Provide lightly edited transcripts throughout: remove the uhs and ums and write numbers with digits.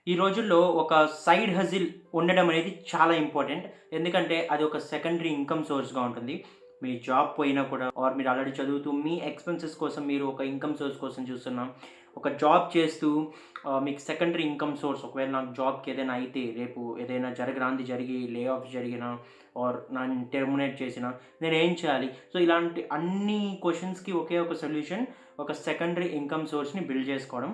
ఈ రోజుల్లో ఒక సైడ్ హజిల్ ఉండడం అనేది చాలా ఇంపార్టెంట్. ఎందుకంటే అది ఒక సెకండరీ ఇన్‌కమ్ సోర్స్‌గా ఉంటుంది. మీ జాబ్ పోయినా కూడా మీరు ఆల్రెడీ చదువుతూ మీ ఎక్స్‌పెన్సెస్ కోసం మీరు ఒక ఇన్‌కమ్ సోర్స్ కోసం చూస్తున్నా, ఒక జాబ్ చేస్తూ మీకు సెకండరీ ఇన్‌కమ్ సోర్స్ ఒకవేళ నాకు జాబ్‌కి ఏదైనా అయితే రేపు ఏదైనా జరగరానిది జరిగి లే ఆఫ్ జరిగినా నన్ను టెర్మినేట్ చేసినా నేనేం చేయాలి? సో, ఇలాంటి అన్ని క్వెషన్స్‌కి ఒకే ఒక సొల్యూషన్ ఒక సెకండరీ ఇన్‌కమ్ సోర్స్‌ని బిల్డ్ చేసుకోవడం.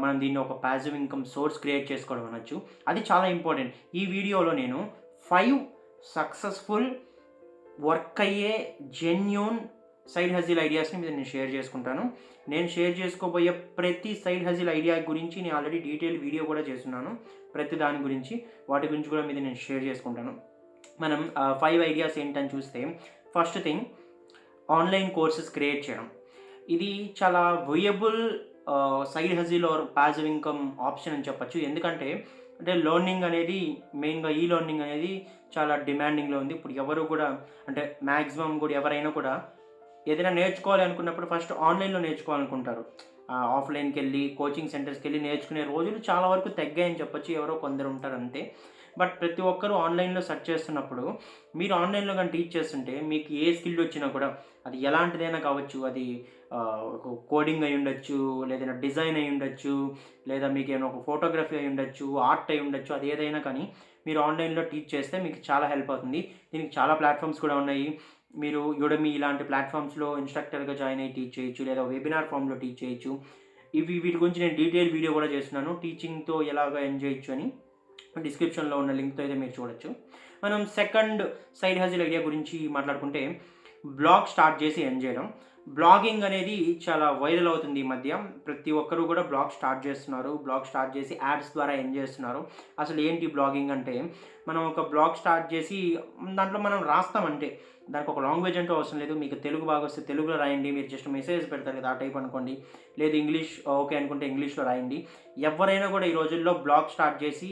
మనం దీన్ని ఒక పాసివ్ ఇన్‌కమ్ సోర్స్ క్రియేట్ చేసుకోవడం అనొచ్చు. అది చాలా ఇంపార్టెంట్. ఈ వీడియోలో నేను 5 సక్సెస్‌ఫుల్ వర్క్ అయ్యే జెన్యూన్ సైడ్ హజిల్ ఐడియాస్‌ని మీతో నేను షేర్ చేసుకుంటాను. నేను షేర్ చేసుకోబోయే ప్రతి సైడ్ హజిల్ ఐడియా గురించి నేను ఆల్రెడీ డీటెయిల్ వీడియో కూడా చేసున్నాను. ప్రతి దాని గురించి, వాటి గురించి కూడా మీతో నేను షేర్ చేసుకుంటాను. మనం 5 ఐడియాస్ ఏంటని చూస్తే first thing online courses create చేయడం. ఇది చాలా viable side hustle or passive income option అని చెప్పొచ్చు. ఎందుకంటే లెర్నింగ్ అనేది మెయిన్‌గా లెర్నింగ్ అనేది చాలా డిమాండింగ్‌లో ఉంది. ఇప్పుడు ఎవరు కూడా అంటే మాక్సిమం కూడా ఎవరైనా కూడా ఏదైనా నేర్చుకోవాలి అనుకున్నప్పుడు ఫస్ట్ ఆన్‌లైన్‌లో నేర్చుకోవాలనుకుంటారు. ఆఫ్‌లైన్‌కెళ్ళి కోచింగ్ సెంటర్స్‌కెళ్ళి నేర్చుకునే రోజులు చాలా వరకు తగ్గాయని చెప్పొచ్చు. ఎవరో కొందరు ఉంటారు అంతే. బట్ ప్రతి ఒక్కరు ఆన్‌లైన్‌లో సెర్చ్ చేస్తున్నప్పుడు మీరు ఆన్‌లైన్‌లో గాని టీచ్ చేస్తుంటే మీకు ఏ స్కిల్ వచ్చినా కూడా అది ఎలాంటిదైనా కావచ్చు. అది కోడింగ్ అయ్యుండొచ్చు, లేదంటే డిజైన్ అయ్యుండొచ్చు, లేదా మీకేమైనా ఒక ఫోటోగ్రఫీ అయ్యుండొచ్చు, ఆర్ట్ అయ్యుండొచ్చు. అది ఏదైనా కానీ మీరు ఆన్‌లైన్‌లో టీచ్ చేస్తే మీకు చాలా హెల్ప్ అవుతుంది. దీనికి చాలా ప్లాట్‌ఫార్మ్స్ కూడా ఉన్నాయి. మీరు యుడమీ ఇలాంటి ప్లాట్‌ఫార్మ్స్‌లో ఇన్‌స్ట్రక్టర్‌గా జాయిన్ అయ్యి టీచ్ చేయొచ్చు. లేదా వెబినార్ ఫార్మ్‌లో టీచ్ చేయొచ్చు. వీటి గురించి నేను డీటెయిల్ వీడియో కూడా చేస్తున్నాను. టీచింగ్‌తో ఎలాగా ఎర్న్ చేయొచ్చు అని. డిస్క్రిప్షన్‌లో ఉన్న లింక్‌తో అయితే మీరు చూడొచ్చు. మనం సెకండ్ సైడ్ హజిల్ ఐడియా గురించి మాట్లాడుకుంటే బ్లాగ్ స్టార్ట్ చేసి ఎర్న్ చేయడం. బ్లాగింగ్ అనేది చాలా వైరల్ అవుతుంది ఈ మధ్య. ప్రతి ఒక్కరు కూడా బ్లాగ్ స్టార్ట్ చేస్తున్నారు. బ్లాగ్ స్టార్ట్ చేసి యాడ్స్ ద్వారా ఎర్న్ చేస్తున్నారు. అసలు ఏంటి బ్లాగింగ్ అంటే, మనం ఒక బ్లాగ్ స్టార్ట్ చేసి దాంట్లో మనం రాస్తాం అంతే. దానికి ఒక లాంగ్వేజ్ అంటూ అవసరం లేదు. మీకు తెలుగు బాగా వస్తే తెలుగులో రాయండి. మీరు జస్ట్ మెసేజ్ పెడతారు కదా! ఆ టైప్ అనుకోండి. లేదు ఇంగ్లీష్ ఓకే అనుకుంటే ఇంగ్లీష్‌లో రాయండి. ఎవరైనా కూడా ఈ రోజుల్లో బ్లాగ్ స్టార్ట్ చేసి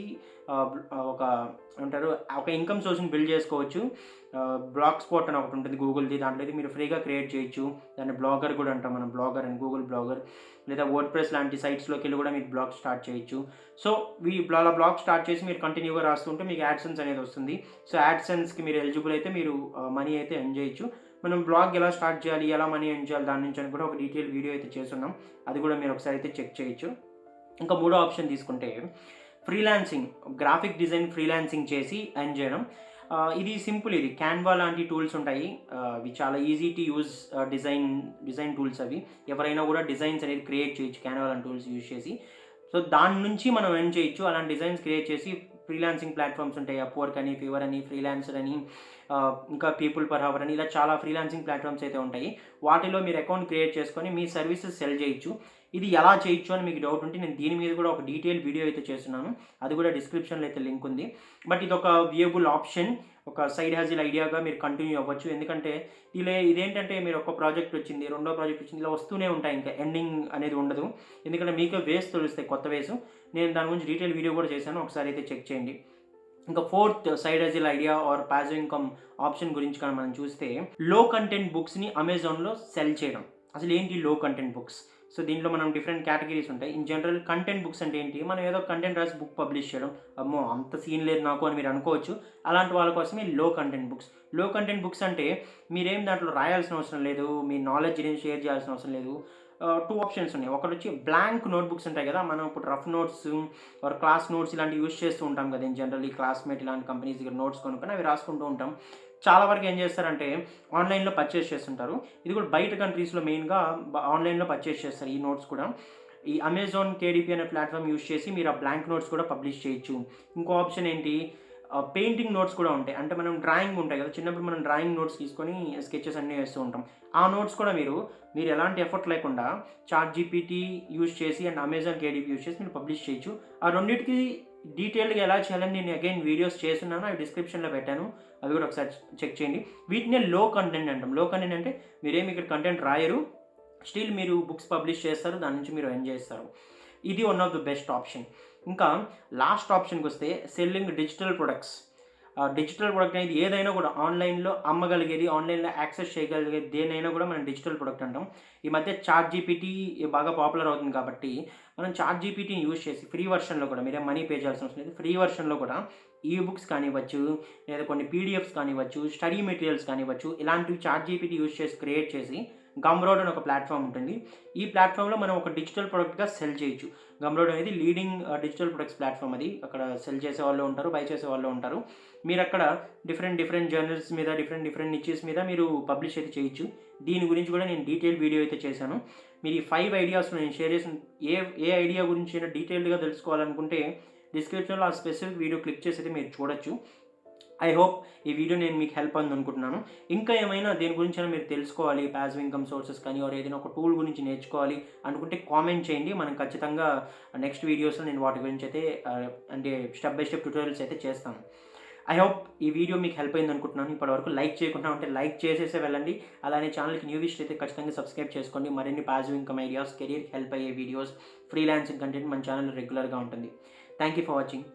ఒక ఏమంటారు ఒక ఇన్‌కమ్ సోర్స్‌ని బిల్డ్ చేసుకోవచ్చు. బ్లాగ్ స్పాట్ అని ఒకటి ఉంటుంది గూగుల్‌ది. దాంట్లో అయితే మీరు ఫ్రీగా క్రియేట్ చేయొచ్చు. దాన్ని బ్లాగర్ కూడా అంటాం మనం. బ్లాగర్ అని గూగుల్ బ్లాగర్ లేదా వర్డ్‌ప్రెస్ లాంటి సైట్స్‌లోకెళ్ళి కూడా మీకు బ్లాగ్ స్టార్ట్ చేయొచ్చు. సో, అలా బ్లాగ్ స్టార్ట్ చేసి మీరు కంటిన్యూగా రాస్తుంటే మీకు యాడ్సెన్స్ అనేది వస్తుంది. సో, యాడ్సెన్స్‌కి మీరు ఎలిజిబుల్ అయితే మీరు మనీ అయితే ఎర్న్ చేయొచ్చు. మనం బ్లాగ్ ఎలా స్టార్ట్ చేయాలి? ఎలా మనీ ఎర్న్ చేయాలి? దాని నుంచి అని కూడా ఒక డీటెయిల్ వీడియో అయితే చేసున్నాం. అది కూడా మీరు ఒకసారి అయితే చెక్ చేయొచ్చు. ఇంకా మూడో ఆప్షన్ తీసుకుంటే ఫ్రీలాన్సింగ్, గ్రాఫిక్ డిజైన్ ఫ్రీలాన్సింగ్ చేసి ఎర్న్ చేయడం. ఇది సింపుల్ ఇది. క్యాన్వా లాంటి టూల్స్ ఉంటాయి. అవి చాలా easy to use design tools అవి. ఎవరైనా కూడా డిజైన్స్ అనేది క్రియేట్ చేయొచ్చు క్యాన్వా లాంటి టూల్స్ యూజ్ చేసి. సో, దాని నుంచి మనం ఎర్న్ చేయొచ్చు. అలాంటి డిజైన్స్ క్రియేట్ చేసి ఫ్రీలాన్సింగ్ ప్లాట్‌ఫార్మ్స్ ఉంటాయి. అప్‌వర్క్ అని, ఫివర్ అని, ఫ్రీలాన్సర్ అని, ఇంకా పీపుల్ పర్ హవర్ అని ఇలా చాలా ఫ్రీలాన్సింగ్ ప్లాట్‌ఫార్మ్స్ అయితే ఉంటాయి. వాటిలో మీరు అకౌంట్ క్రియేట్ చేసుకొని మీ సర్వీసెస్ సెల్ చేయొచ్చు. ఇది ఎలా చేయొచ్చు అని మీకు డౌట్ ఉంటే నేను దీని మీద కూడా ఒక డీటెయిల్ వీడియో అయితే చేస్తున్నాను. అది కూడా డిస్క్రిప్షన్‌లో అయితే లింక్ ఉంది. బట్ ఇదొక వియబుల్ ఆప్షన్. ఒక సైడ్ హజిల్ ఐడియాగా మీరు కంటిన్యూ అవ్వచ్చు. ఎందుకంటే ఇదేంటంటే మీరు ఒక ప్రాజెక్ట్ వచ్చింది, రెండో ప్రాజెక్ట్ వచ్చింది. ఇలా వస్తూనే ఉంటాయి. ఇంకా ఎండింగ్ అనేది ఉండదు. ఎందుకంటే మీకే వేస్ తెలుస్తాయి కొత్త వేస్. నేను దాని గురించి డీటెయిల్ వీడియో కూడా చేశాను. ఒకసారి అయితే చెక్ చేయండి. ఇంకా fourth side hustle idea or passive income option గురించి కానీ మనం చూస్తే లో కంటెంట్ బుక్స్‌ని అమెజాన్‌లో సెల్ చేయడం. అసలు ఏంటి లో కంటెంట్ బుక్స్? సో, దీంట్లో మనం డిఫరెంట్ కేటగరీస్ ఉంటాయి. ఇన్ జనరల్ కంటెంట్ బుక్స్ అంటే ఏంటి? మనం ఏదో కంటెంట్ రాసి బుక్ పబ్లిష్ చేయడం. అమ్మో! అంత సీన్ లేదు నాకు అని మీరు అనుకోవచ్చు. అలాంటి వాళ్ళ కోసమే లో కంటెంట్ బుక్స్. లో కంటెంట్ బుక్స్ అంటే మీరేం దాంట్లో రాయాల్సిన అవసరం లేదు. మీ నాలెడ్జ్‌ని షేర్ చేయాల్సిన అవసరం లేదు. 2 ఆప్షన్స్ ఉన్నాయి. ఒకటొచ్చి బ్లాంక్ నోట్‌బుక్స్ ఉంటాయి కదా! మనం ఇప్పుడు rough notes or class notes ఇలాంటివి యూజ్ చేస్తూ ఉంటాం కదా! ఇన్ జనరల్ ఈ క్లాస్‌మేట్ ఇలాంటి కంపెనీస్ దగ్గర నోట్స్ కొనుక్కొని అవి రాసుకుంటూ ఉంటాం. చాలా వరకు ఏం చేస్తారంటే ఆన్‌లైన్‌లో పర్చేస్ చేస్తుంటారు. ఇది కూడా బయట కంట్రీస్‌లో మెయిన్‌గా ఆన్‌లైన్‌లో పర్చేస్ చేస్తారు ఈ నోట్స్ కూడా. ఈ అమెజాన్ కేడీపీ అనే ప్లాట్‌ఫార్మ్ యూజ్ చేసి మీరు ఆ బ్లాంక్ నోట్స్ కూడా పబ్లిష్ చేయొచ్చు. ఇంకో ఆప్షన్ ఏంటి పెయింటింగ్ నోట్స్ కూడా ఉంటాయి. అంటే మనం డ్రాయింగ్ ఉంటాయి కదా! చిన్నప్పుడు మనం డ్రాయింగ్ నోట్స్ తీసుకొని స్కెచెస్ అన్నీ వేస్తూ ఉంటాం. ఆ నోట్స్ కూడా మీరు ఎలాంటి ఎఫర్ట్ లేకుండా చాట్‌జీపీటీ యూజ్ చేసి అండ్ అమెజాన్ కేడీపీ యూజ్ చేసి మీరు పబ్లిష్ చేయొచ్చు. ఆ రెండిటికి డీటెయిల్‌గా ఎలా చేయాలని నేను అగైన్ వీడియోస్ చేసున్నాను. అవి డిస్క్రిప్షన్‌లో పెట్టాను. అవి కూడా ఒకసారి చెక్ చేయండి. వీటినే లో కంటెంట్ అంటాం. లో కంటెంట్ అంటే మీరేమి ఇక్కడ కంటెంట్ రాయరు. స్టిల్ మీరు బుక్స్ పబ్లిష్ చేస్తారు. దాని నుంచి మీరు ఎర్న్ చేస్తారు. ఇది one of the best option. ఇంకా లాస్ట్ ఆప్షన్‌కొస్తే selling digital products. Digital product అనేది ఏదైనా కూడా ఆన్‌లైన్‌లో అమ్మగలిగేది, ఆన్‌లైన్‌లో యాక్సెస్ చేయగలిగేది దేన్నైనా కూడా మనం డిజిటల్ ప్రొడక్ట్ అంటాం. ఈ మధ్య చాట్‌జీపీటీ బాగా పాపులర్ అవుతుంది కాబట్టి మనం చాట్ జీపీటీని యూజ్ చేసి ఫ్రీ వర్షన్లో కూడా మీరే మనీ పే చేయాల్సిన అవసరం లేదు. ఫ్రీ వర్షన్లో కూడా ఈ బుక్స్ కానివ్వచ్చు, లేదా కొన్ని పీడిఎఫ్స్ కానివ్వచ్చు, స్టడీ మెటీరియల్స్ కానివ్వచ్చు, ఇలాంటివి చాట్ జీపీటీ యూజ్ చేసి క్రియేట్ చేసి గమ్రోడ్ అని ఒక ప్లాట్ఫామ్ ఉంటుంది. ఈ ప్లాట్ఫామ్లో మనం ఒక డిజిటల్ ప్రొడక్ట్గా సెల్ చేయొచ్చు. గమ్రోడ్ అనేది లీడింగ్ డిజిటల్ ప్రొడక్ట్స్ ప్లాట్ఫామ్. అది అక్కడ సెల్ చేసే వాళ్ళు ఉంటారు, బై చేసే వాళ్ళు ఉంటారు. మీరు అక్కడ డిఫరెంట్ జర్నల్స్ మీద, డిఫరెంట్ నిచెస్ మీద మీరు పబ్లిష్ అయితే చేయొచ్చు. దీని గురించి కూడా నేను డీటెయిల్ వీడియో అయితే చేశాను. మీరు ఈ 5 ఐడియాస్లో నేను షేర్ చేసిన ఏ ఐడియా గురించి అయినా డీటెయిల్డ్గా తెలుసుకోవాలనుకుంటే డిస్క్రిప్షన్లో ఆ స్పెసిఫిక్ వీడియో క్లిక్ చేసి అయితే మీరు చూడొచ్చు. ఐ హోప్ ఈ వీడియో నేను మీకు హెల్ప్ అయింది అనుకుంటున్నాను. ఇంకా ఏమైనా దేని గురించైనా మీరు తెలుసుకోవాలి, ప్యాసివ్ ఇన్కమ్ సోర్సెస్ కానీ ఏదైనా ఒక టూల్ గురించి నేర్చుకోవాలి అనుకుంటే కామెంట్ చేయండి. మనం ఖచ్చితంగా నెక్స్ట్ వీడియోస్లో నేను వాటి గురించి అయితే అంటే స్టెప్ బై స్టెప్ ట్యూటోరియల్స్ అయితే చేస్తాను. ఐ హోప్ ఈ వీడియో మీకు హెల్ప్ అయింది అనుకుంటున్నాను. ఇప్పటివరకు లైక్ చేయకుండా ఉంటే లైక్ చేసేసే వెళ్ళండి. అలానే ఛానల్కి న్యూ విష్ అయితే ఖచ్చితంగా సబ్స్క్రైబ్ చేసుకోండి. మరిన్ని పాజిటివ్ ఇన్కమ్ ఐడియాస్, కెరీర్కి హెల్ప్ అయ్యే వీడియోస్, ఫ్రీలాన్సింగ్ కంటెంట్ మన ఛానల్ రెగ్యులర్గా ఉంటుంది. Thank you for watching.